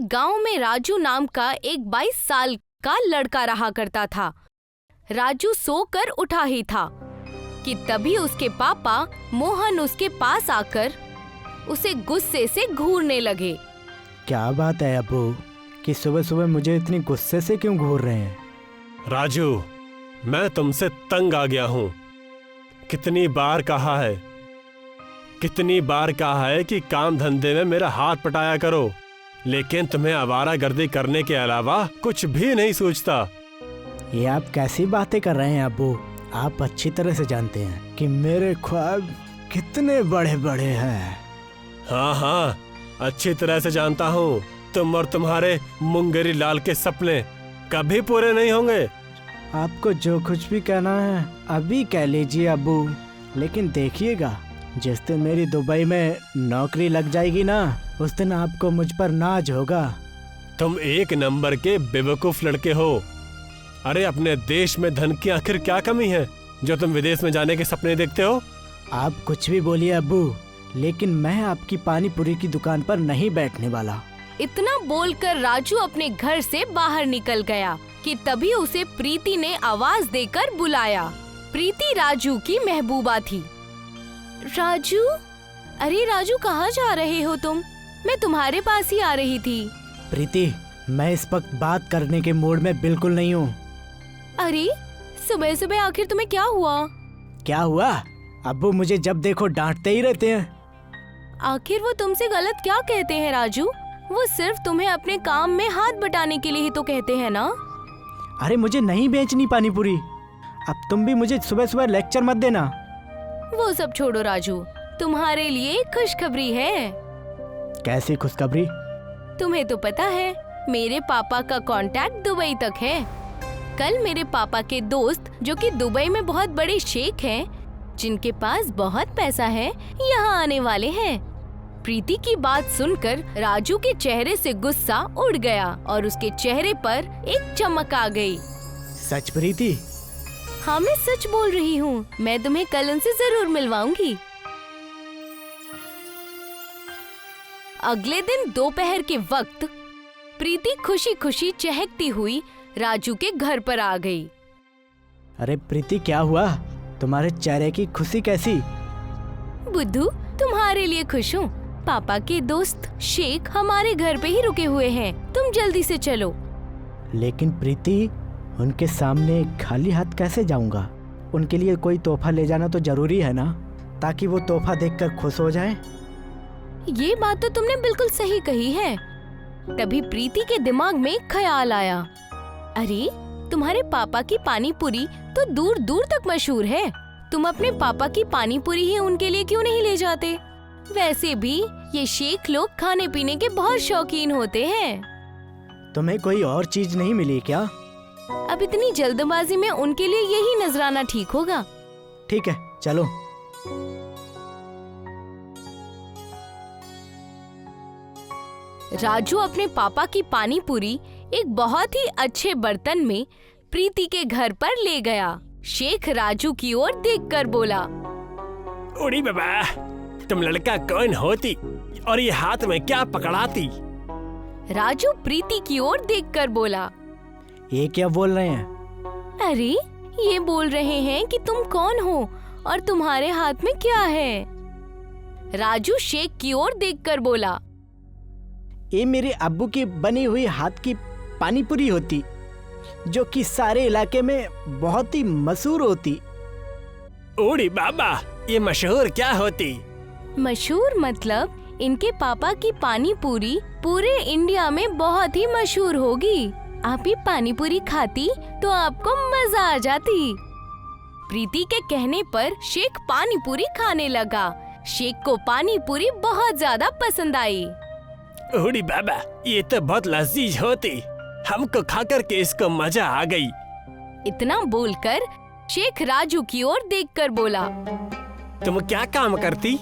एक गांव में राजू नाम का एक 22 साल का लड़का रहा करता था। राजू सोकर उठा ही था कि तभी उसके पापा मोहन उसके पास आकर उसे गुस्से से घूरने लगे। क्या बात है अब्बू कि सुबह सुबह मुझे इतनी गुस्से से क्यों घूर रहे हैं? राजू, मैं तुमसे तंग आ गया हूँ। कितनी बार कहा है कि काम धंधे में मेरा हाथ पटाया करो, लेकिन तुम्हें आवारागर्दी करने के अलावा कुछ भी नहीं सूझता। ये आप कैसी बातें कर रहे हैं अब्बू? आप अच्छी तरह से जानते हैं कि मेरे ख्वाब कितने बड़े बड़े हैं। हाँ, अच्छी तरह से जानता हूँ। तुम और तुम्हारे मुंगेरी लाल के सपने कभी पूरे नहीं होंगे। आपको जो कुछ भी कहना है अभी कह लीजिए अब्बू, लेकिन देखिएगा जिस दिन मेरी दुबई में नौकरी लग जाएगी ना, उस दिन आपको मुझ पर नाज होगा। तुम एक नंबर के बेवकूफ लड़के हो। अरे अपने देश में धन की आखिर क्या कमी है जो तुम विदेश में जाने के सपने देखते हो? आप कुछ भी बोलिए अब्बू, लेकिन मैं आपकी पानी पूरी की दुकान पर नहीं बैठने वाला। इतना बोलकर राजू अपने घर से बाहर निकल गया कि तभी उसे प्रीति ने आवाज देकर बुलाया। प्रीति राजू की महबूबा थी। राजू, अरे राजू, कहाँ जा रहे हो तुम? मैं तुम्हारे पास ही आ रही थी। प्रीति, मैं इस वक्त बात करने के मूड में बिल्कुल नहीं हूँ। अरे सुबह सुबह आखिर तुम्हें क्या हुआ? क्या हुआ? अब्बू मुझे जब देखो डांटते ही रहते हैं। आखिर वो तुमसे गलत क्या कहते हैं राजू? वो सिर्फ तुम्हें अपने काम में हाथ बटाने के लिए ही तो कहते हैं ना। अरे मुझे नहीं बेचनी पानी पूरी। अब तुम भी मुझे सुबह सुबह लेक्चर मत देना। वो सब छोड़ो राजू, तुम्हारे लिए एक खुशखबरी है। कैसी खुशखबरी? तुम्हें तो पता है मेरे पापा का कांटेक्ट दुबई तक है। कल मेरे पापा के दोस्त जो कि दुबई में बहुत बड़े शेख हैं, जिनके पास बहुत पैसा है, यहाँ आने वाले हैं। प्रीति की बात सुनकर राजू के चेहरे से गुस्सा उड़ गया और उसके चेहरे पर एक चमक आ गई। सच प्रीति? हाँ, मैं सच बोल रही हूँ। मैं तुम्हें कल उनसे जरूर मिलवाऊंगी। अगले दिन दोपहर के वक्त प्रीति खुशी खुशी चहकती हुई राजू के घर पर आ गई। अरे प्रीति, क्या हुआ? तुम्हारे चेहरे की खुशी कैसी? बुद्धू, तुम्हारे लिए खुश हूँ। पापा के दोस्त शेख हमारे घर पे ही रुके हुए हैं। तुम जल्दी से चलो। लेकिन प्रीति, उनके सामने खाली हाथ कैसे जाऊंगा? उनके लिए कोई तोहफा ले जाना तो जरूरी है ना, ताकि वो तोहफा देखकर खुश हो जाएं। ये बात तो तुमने बिल्कुल सही कही है। तभी प्रीति के दिमाग में एक ख्याल आया। अरे, तुम्हारे पापा की पानी पूरी तो दूर दूर तक मशहूर है। तुम अपने पापा की पानी पूरी ही उनके लिए क्यों नहीं ले जाते? वैसे भी ये शेख लोग खाने पीने के बहुत शौकीन होते हैं। तुम्हें कोई और चीज नहीं मिली क्या? अब इतनी जल्दबाजी में उनके लिए यही नजराना ठीक होगा। ठीक है, चलो। राजू अपने पापा की पानी पूरी एक बहुत ही अच्छे बर्तन में प्रीति के घर पर ले गया। शेख राजू की ओर देखकर बोला, उड़ी बाबा, तुम लड़का कौन होती और ये हाथ में क्या पकड़ाती? राजू प्रीति की ओर देखकर बोला, ये क्या बोल रहे हैं? अरे, ये बोल रहे हैं कि तुम कौन हो और तुम्हारे हाथ में क्या है। राजू शेख की ओर देखकर बोला, ये मेरे अब्बू की बनी हुई हाथ की पानी पूरी होती, जो कि सारे इलाके में बहुत ही मशहूर होती। उड़ी बाबा, ये मशहूर क्या होती? मशहूर मतलब इनके पापा की पानी पूरी पूरे इंडिया में बहुत ही मशहूर होगी। आप ही पानी पूरी खाती तो आपको मजा आ जाती। प्रीति के कहने पर शेख पानी पूरी खाने लगा। शेख को पानी पूरी बहुत ज्यादा पसंद आई। उड़ी बाबा, ये तो बहुत लजीज होती। हमको खाकर के इसको मजा आ गई। इतना बोलकर शेख राजू की ओर देखकर बोला, तुम क्या काम करती?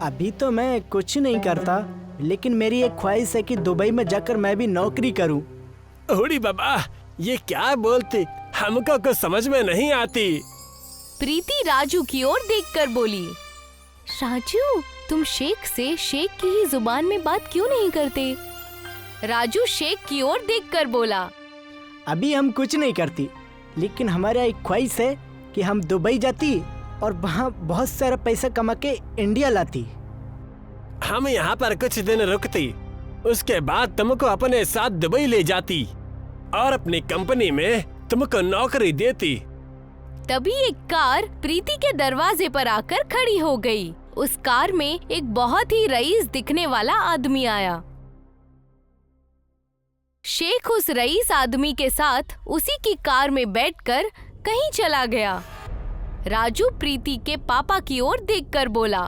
अभी तो मैं कुछ नहीं करता, लेकिन मेरी एक ख्वाहिश है कि दुबई में जाकर मैं भी नौकरी करूं। उड़ी बाबा, ये क्या बोलती? हमको कुछ समझ में नहीं आती। प्रीति राजू की ओर देखकर बोली, राजू, तुम शेख से शेख की ही जुबान में बात क्यों नहीं करते? राजू शेख की ओर देखकर बोला। अभी हम कुछ नहीं करती, लेकिन हमारा एक ख्वाहिश है कि हम दुबई जाती और वहाँ बहुत सारा पैसा कमा के इंडिया लाती। हम यहाँ पर कुछ दिन रुकती, उसके बाद तुमको अपने साथ दुबई ले जाती और अपनी कंपनी में तुमको नौकरी देती। तभी एक कार प्रीति के दरवाजे पर आकर खड़ी हो गई। उस कार में एक बहुत ही रईस दिखने वाला आदमी आया। शेख उस रईस आदमी के साथ उसी की कार में बैठकर कहीं चला गया। राजू प्रीति के पापा की ओर देखकर बोला।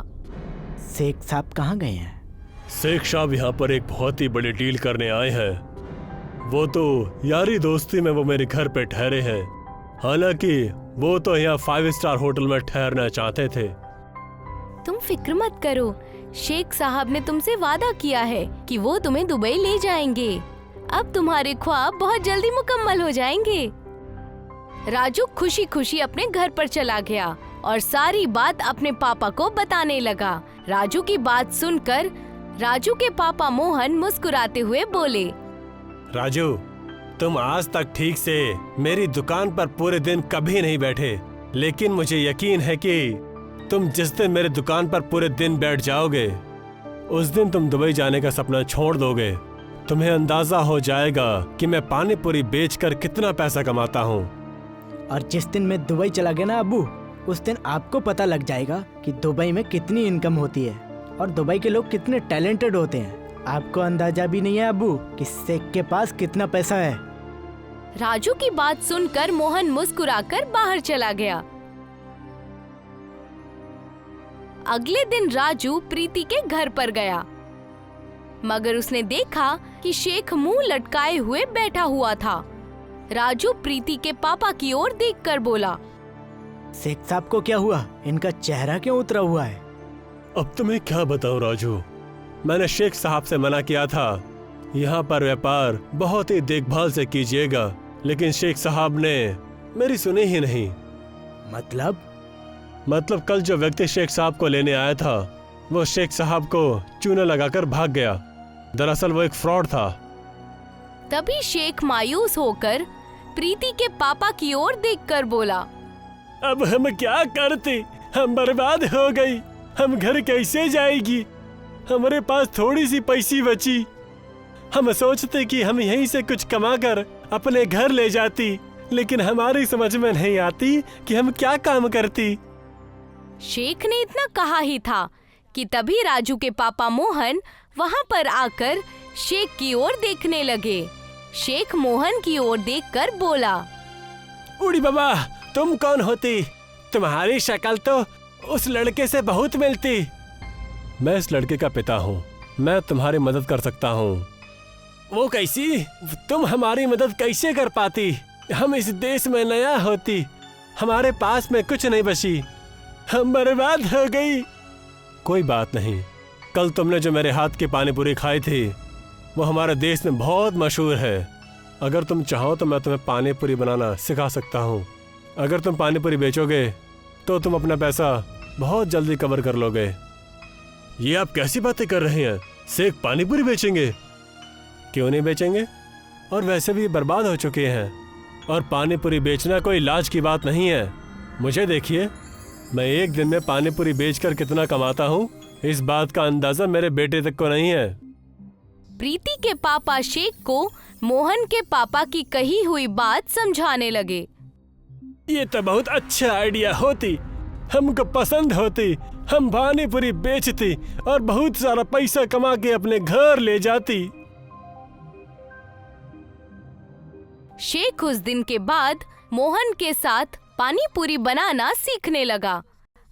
शेख साहब कहाँ गए हैं? शेख साहब यहाँ पर एक बहुत ही बड़ी डील करने आए हैं। वो तो यारी दोस्ती में वो मेरे घर पे ठहरे हैं। हालांकि वो तो यहाँ 5 स्टार होटल में ठहरना चाहते थे। तुम फिक्र मत करो, शेख साहब ने तुमसे वादा किया है कि वो तुम्हें दुबई ले जाएंगे। अब तुम्हारे ख्वाब बहुत जल्दी मुकम्मल हो जाएंगे। राजू खुशी खुशी अपने घर पर चला गया और सारी बात अपने पापा को बताने लगा। राजू की बात सुनकर राजू के पापा मोहन मुस्कुराते हुए बोले। राजू, तुम आज तक ठीक से मेरी दुकान पर पूरे दिन कभी नहीं बैठे, लेकिन मुझे यकीन है कि तुम जिस दिन मेरी दुकान पर पूरे दिन बैठ जाओगे, उस दिन तुम दुबई जाने का सपना छोड़ दोगे। तुम्हें अंदाजा हो जाएगा कि मैं पानी पूरी बेचकर कितना पैसा कमाता हूँ। और जिस दिन मैं दुबई चला गया ना अब्बू, उस दिन आपको पता लग जाएगा कि दुबई में कितनी इनकम होती है और दुबई के लोग कितने टैलेंटेड होते हैं। आपको अंदाजा भी नहीं है अब्बू कि शेख के पास कितना पैसा है। राजू की बात सुनकर मोहन मुस्कुराकर बाहर चला गया। अगले दिन राजू प्रीति के घर पर गया, मगर उसने देखा कि शेख मुंह लटकाए हुए बैठा हुआ था। राजू प्रीति के पापा की ओर देखकर बोला। शेख साहब को क्या हुआ? इनका चेहरा क्यों उतरा हुआ है? अब तुम्हें क्या बताऊं राजू, मैंने शेख साहब से मना किया था यहाँ पर व्यापार बहुत ही देखभाल से कीजिएगा, लेकिन शेख साहब ने मेरी सुनी ही नहीं। मतलब कल जो व्यक्ति शेख साहब को लेने आया था, वो शेख साहब को चूना लगाकर भाग गया। दरअसल वो एक फ्रॉड था। तभी शेख मायूस होकर प्रीति के पापा की ओर देखकर बोला। अब हम क्या करते, हम बर्बाद हो गई। हम घर कैसे जाएगी? हमारे पास थोड़ी सी पैसी बची। हम सोचते कि हम यहीं से कुछ कमाकर अपने घर ले जाती, लेकिन हमारी समझ में नहीं आती कि हम क्या काम करती। शेख ने इतना कहा ही था कि तभी राजू के पापा मोहन वहां पर आकर शेख की ओर देखने लगे। शेख मोहन की ओर देखकर बोला। उड़ी बाबा, तुम कौन होती? तुम्हारी शक्ल तो उस लड़के से बहुत मिलती। मैं इस लड़के का पिता हूँ, मैं तुम्हारी मदद कर सकता हूँ। वो कैसी? तुम हमारी मदद कैसे कर पाती? हम इस देश में नया होती, हमारे पास में कुछ नहीं बची, हम बर्बाद हो गई। कोई बात नहीं, कल तुमने जो मेरे हाथ की पानी पूरी खाई थी वो हमारे देश में बहुत मशहूर है। अगर तुम चाहो तो मैं तुम्हें पानी पूरी बनाना सिखा सकता हूँ। अगर तुम पानी पूरी बेचोगे तो तुम अपना पैसा बहुत जल्दी कवर कर लोगे। ये आप कैसी बातें कर रहे हैं? शेख पानी पूरी बेचेंगे? क्यों नहीं बेचेंगे? और वैसे भी बर्बाद हो चुके हैं, और पानी पूरी बेचना कोई लाज की बात नहीं है। मुझे देखिए, मैं एक दिन में पानी पूरी बेचकर कितना कमाता हूँ, इस बात का अंदाजा मेरे बेटे तक को नहीं है। प्रीति के पापा शेख को मोहन के पापा की कही हुई बात समझाने लगे। ये तो बहुत अच्छा आइडिया होती, हमको पसंद होती। हम पानी पूरी बेचती और बहुत सारा पैसा कमा के अपने घर ले जाती। शेख उस दिन के बाद मोहन के साथ पानी पूरी बनाना सीखने लगा।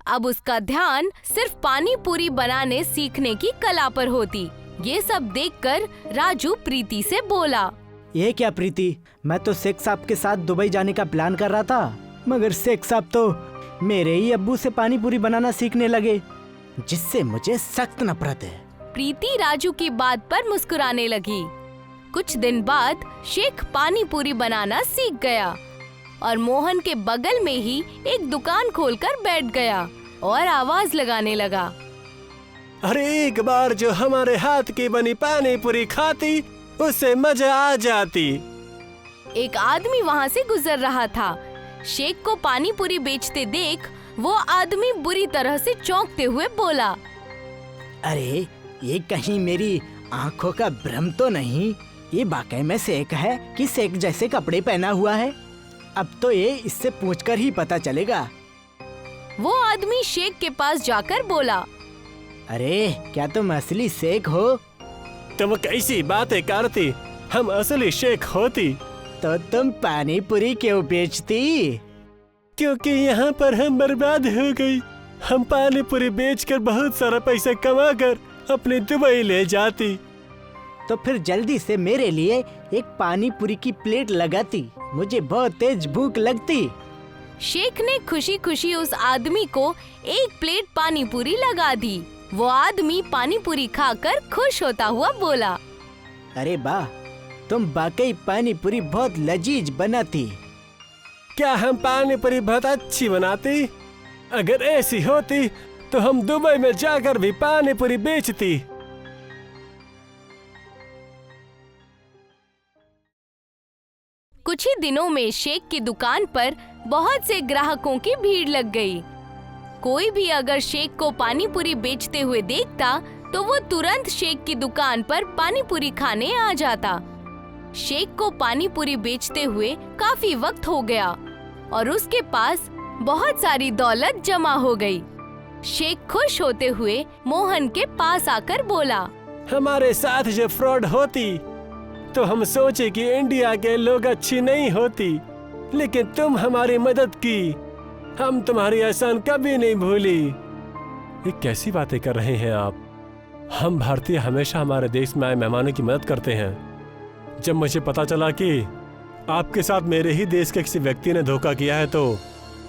अब उसका ध्यान सिर्फ पानी पूरी बनाने सीखने की कला पर होती। ये सब देखकर राजू प्रीति से बोला। ये क्या प्रीति, मैं तो शेख साहब के साथ दुबई जाने का प्लान कर रहा था, मगर शेख साहब तो मेरे ही अब्बू से पानी पूरी बनाना सीखने लगे, जिससे मुझे सख्त नफरत है। प्रीति राजू की बात पर मुस्कुराने लगी। कुछ दिन बाद शेख पानी पूरी बनाना सीख गया और मोहन के बगल में ही एक दुकान खोलकर बैठ गया और आवाज लगाने लगा। अरे एक बार जो हमारे हाथ की बनी पानी पूरी खाती, उससे मजा आ जाती। एक आदमी वहाँ से गुजर रहा था। शेख को पानी पूरी बेचते देख वो आदमी बुरी तरह से चौंकते हुए बोला, अरे ये कहीं मेरी आंखों का भ्रम तो नहीं? ये वाकई में शेख है कि शेख जैसे कपड़े पहना हुआ है? अब तो ये इससे पूछकर ही पता चलेगा। वो आदमी शेख के पास जाकर बोला, अरे क्या तुम असली शेख हो? तुम कैसी बातें करती? हम असली शेख होती तो तुम पानी पूरी क्यों बेचती? क्योंकि यहाँ पर हम बर्बाद हो गई। हम पानी पूरी बेचकर बहुत सारा पैसा कमाकर अपनी दुबई ले जाती। तो फिर जल्दी से मेरे लिए एक पानी पूरी की प्लेट लगाती, मुझे बहुत तेज भूख लगती। शेख ने खुशी खुशी उस आदमी को एक प्लेट पानी पूरी लगा दी। वो आदमी पानी पूरी खाकर खुश होता हुआ बोला, अरे वाह, तुम वाकई पानी पूरी बहुत लजीज बनाती। क्या हम पानी पूरी बहुत अच्छी बनाती? अगर ऐसी होती तो हम दुबई में जाकर भी पानी पूरी बेचती। कुछ ही दिनों में शेख की दुकान पर बहुत से ग्राहकों की भीड़ लग गई। कोई भी अगर शेख को पानी पूरी बेचते हुए देखता तो वो तुरंत शेख की दुकान पर पानी पूरी खाने आ जाता। शेख को पानी पूरी बेचते हुए काफी वक्त हो गया और उसके पास बहुत सारी दौलत जमा हो गई। शेख खुश होते हुए मोहन के पास आकर बोला, हमारे साथ जो फ्रॉड होती तो हम सोचे कि इंडिया के लोग अच्छी नहीं होती, लेकिन तुम हमारी मदद की। हम तुम्हारी एहसान कभी नहीं भूली। ये कैसी बातें कर रहे हैं आप? हम भारतीय हमेशा हमारे देश में आए मेहमानों की मदद करते हैं। जब मुझे पता चला कि आपके साथ मेरे ही देश के किसी व्यक्ति ने धोखा किया है तो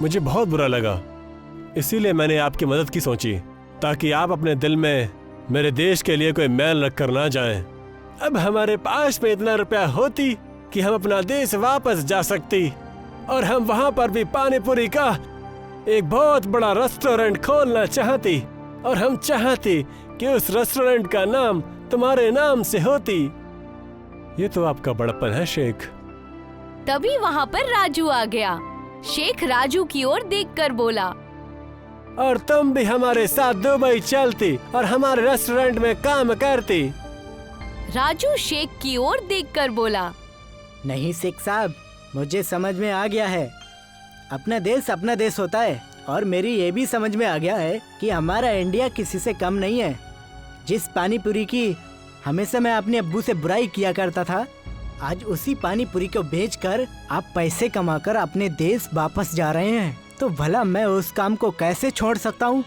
मुझे बहुत बुरा लगा। इसीलिए मैंने आपकी मदद की सोची, ताकि आप अपने दिल में मेरे देश के लिए कोई मैल रख कर ना जाएं। अब हमारे पास में इतना रुपया होती कि हम अपना देश वापस जा सकती और हम वहां पर भी पानी पूरी का एक बहुत बड़ा रेस्टोरेंट खोलना चाहती, और हम चाहती कि उस रेस्टोरेंट का नाम तुम्हारे नाम से होती। ये तो आपका बड़प्पन है शेख। तभी वहाँ पर राजू आ गया। शेख राजू की ओर देखकर बोला, और तुम भी हमारे साथ दुबई चलती और हमारे रेस्टोरेंट में काम करती। राजू शेख की ओर देखकर बोला, नहीं शेख साहब, मुझे समझ में आ गया है, अपना देश होता है। और मेरी ये भी समझ में आ गया है कि हमारा इंडिया किसी से कम नहीं है। जिस पानी पूरी की हमेशा मैं अपने अब्बू से बुराई किया करता था, आज उसी पानी पूरी को बेचकर आप पैसे कमाकर अपने देश वापस जा रहे हैं। तो भला मैं उस काम को कैसे छोड़ सकता हूँ?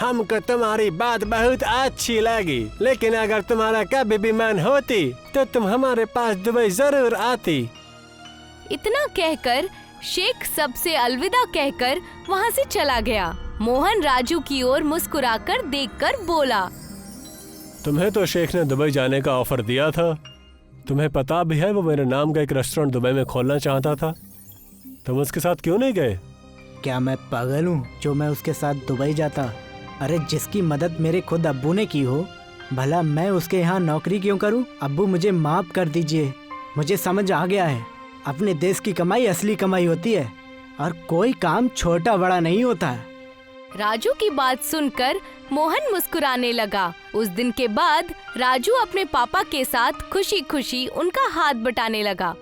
हमको तुम्हारी बात बहुत अच्छी लगी, लेकिन अगर तुम्हारा कभी भी मन होती तो तुम हमारे पास दुबई जरूर आती। इतना कहकर शेख सबसे अलविदा कहकर वहाँ से चला गया। मोहन राजू की ओर मुस्कुराकर देखकर बोला, तुम्हें तो शेख ने दुबई जाने का ऑफर दिया था। तुम्हें पता भी है वो मेरे नाम का एक रेस्टोरेंट दुबई में खोलना चाहता था। तुम उसके साथ क्यों नहीं गए? क्या मैं पागल हूँ जो मैं उसके साथ दुबई जाता? अरे जिसकी मदद मेरे खुद अब्बू ने की हो, भला मैं उसके यहाँ नौकरी क्यों करूँ? अब्बू मुझे माफ कर दीजिए। मुझे समझ आ गया है, अपने देश की कमाई असली कमाई होती है और कोई काम छोटा बड़ा नहीं होता। राजू की बात सुनकर मोहन मुस्कुराने लगा। उस दिन के बाद राजू अपने पापा के साथ खुशी खुशी उनका हाथ बटाने लगा।